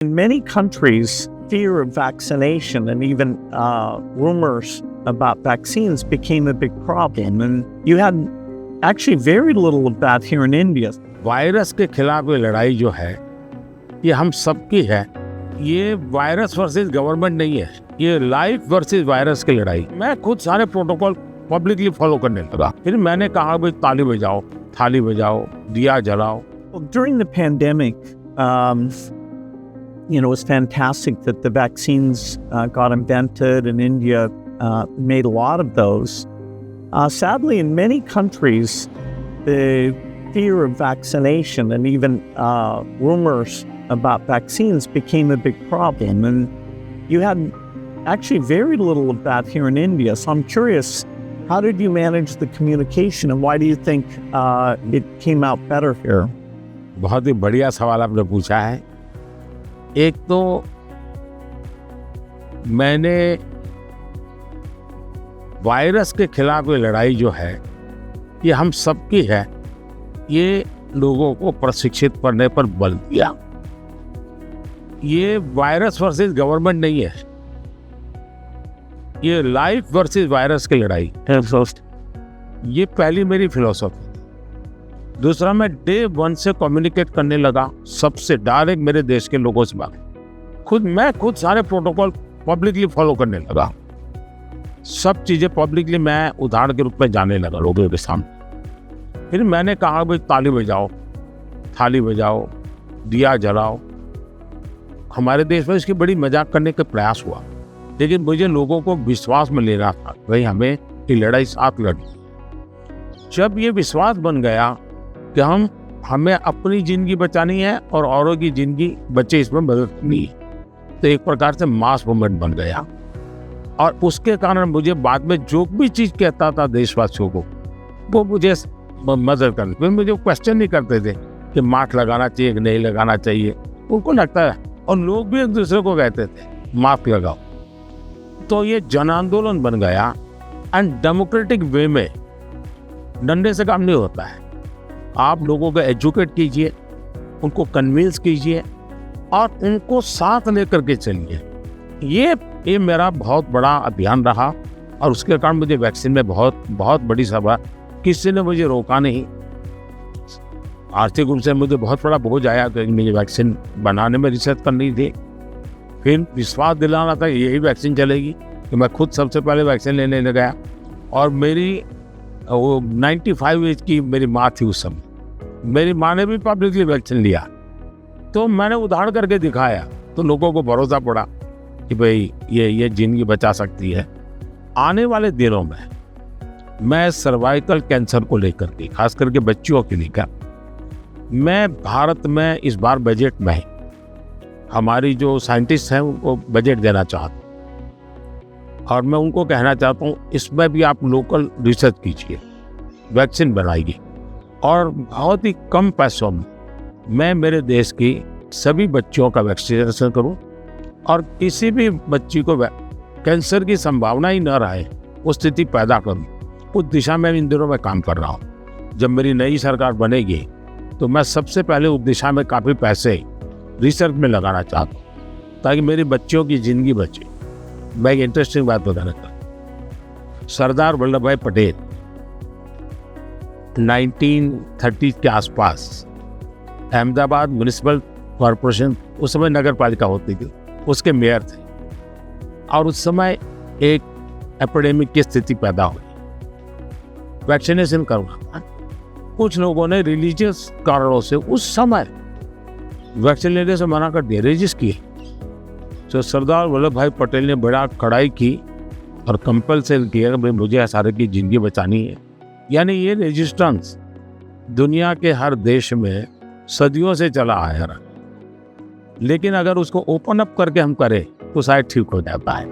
In many countries, fear of vaccination and even rumors about vaccines became a big problem. And you had actually very little of that here in India. Virus के खिलाफ ये लड़ाई जो है ये हम सबकी है। ये वायरस वर्सेस गवर्नमेंट नहीं है, ये लाइफ वर्सेस वायरस की लड़ाई। मैं खुद सारे प्रोटोकॉल पब्लिकली फॉलो करने लगा। फिर मैंने कहा भाई ताली बजाओ, थाली बजाओ, दिया जलाओ। Well, during the pandemic, it was fantastic that the vaccines got invented, and India made a lot of those. Sadly, in many countries, the fear of vaccination and even rumors about vaccines became a big problem. And you had actually very little of that here in India. So I'm curious, how did you manage the communication, and why do you think it came out better here? बहुत ही बढ़िया सवाल आपने पूछा है। एक तो मैंने virus के खिलाफ ये लड़ाई जो है ये हम सबकी है, ये लोगों को प्रशिक्षित करने पर बल दिया। ये वायरस वर्सेस गवर्नमेंट नहीं है, ये लाइफ वर्सेस वायरस की लड़ाई। ये पहली मेरी फिलॉसफी। दूसरा, मैं डे 1 से कम्युनिकेट करने लगा सबसे डायरेक्ट मेरे देश के लोगों से बात। मैं खुद सारे प्रोटोकॉल पब्लिकली फॉलो करने लगा। सब चीजें पब्लिकली मैं उदाहरण के रूप में जाने लगा लोगों के सामने। फिर मैंने कहा भाई ताली बजाओ, थाली बजाओ, दिया जलाओ। हमारे देश में इसकी बड़ी मजाक करने का प्रयास हुआ, लेकिन मुझे लोगों को विश्वास में लेना था भाई हमें ये लड़ाई साथ लड़नी। जब ये विश्वास बन गया कि हमें अपनी जिंदगी बचानी है और औरों की जिंदगी बचे इसमें मदद करनी है, तो एक प्रकार से मास मूवमेंट बन गया। और उसके कारण मुझे बाद में जो भी चीज कहता था देशवासियों को, वो मुझे मदद करते। फिर मुझे क्वेश्चन नहीं करते थे कि मास्क लगाना चाहिए कि नहीं लगाना चाहिए, उनको लगता है। और लोग भी एक दूसरे को कहते थे मास्क लगाओ। तो ये जन आंदोलन बन गया। एंड डेमोक्रेटिक वे में डंडे से काम नहीं होता है। आप लोगों को एजुकेट कीजिए, उनको कन्विंस कीजिए और उनको साथ लेकर के चलिए। ये मेरा बहुत बड़ा अभियान रहा और उसके कारण मुझे वैक्सीन में बहुत बड़ी सभा, किसी ने मुझे रोका नहीं। आर्थिक रूप से मुझे बहुत बड़ा बोझ आया क्योंकि मुझे वैक्सीन बनाने में रिसर्च करनी थी। फिर विश्वास दिलाना था यही वैक्सीन चलेगी, कि मैं खुद सबसे पहले वैक्सीन लेने लग गया। और मेरी 95 एज की मेरी माँ थी उस समय, मेरी माँ ने भी पब्लिकली वैक्सीन लिया। तो मैंने उदाहरण करके दिखाया, तो लोगों को भरोसा पड़ा कि भाई ये जिंदगी बचा सकती है। आने वाले दिनों में मैं सर्वाइकल कैंसर को लेकर के, खास करके बच्चियों के लेकर, मैं भारत में इस बार बजट में हमारी जो साइंटिस्ट हैं उनको बजट देना चाहता हूँ। और मैं उनको कहना चाहता हूँ इसमें भी आप लोकल रिसर्च कीजिए, वैक्सीन बनाइए और बहुत ही कम पैसों में मैं मेरे देश की सभी बच्चियों का वैक्सीनेशन करूँ और किसी भी बच्ची को कैंसर की संभावना ही न रहे वो स्थिति पैदा करूँ। उस दिशा में इन दिनों में काम कर रहा हूँ। जब मेरी नई सरकार बनेगी तो मैं सबसे पहले उस दिशा में काफ़ी पैसे रिसर्च में लगाना चाहता हूँ ताकि मेरी बच्चियों की ज़िंदगी बचे। मैं एक इंटरेस्टिंग बात बताना चाहता हूँ। सरदार वल्लभ भाई पटेल 1930 के आसपास अहमदाबाद म्यूनिसिपल कॉरपोरेशन, उस समय नगर पालिका होती थी, उसके मेयर थे। और उस समय एक एपिडेमिक की स्थिति पैदा हुई, वैक्सीनेशन करवाना। कुछ लोगों ने रिलीजियस कारणों से उस समय वैक्सीन लेने से मना कर दिया, रेजिस्ट किए। तो सरदार वल्लभ भाई पटेल ने बड़ा कड़ाई की और कंपल्सन किया कि मुझे सारे की जिंदगी बचानी है। यानी ये रेजिस्टेंस दुनिया के हर देश में सदियों से चला आया रहा, लेकिन अगर उसको ओपन अप करके हम करें तो शायद ठीक हो जाता है।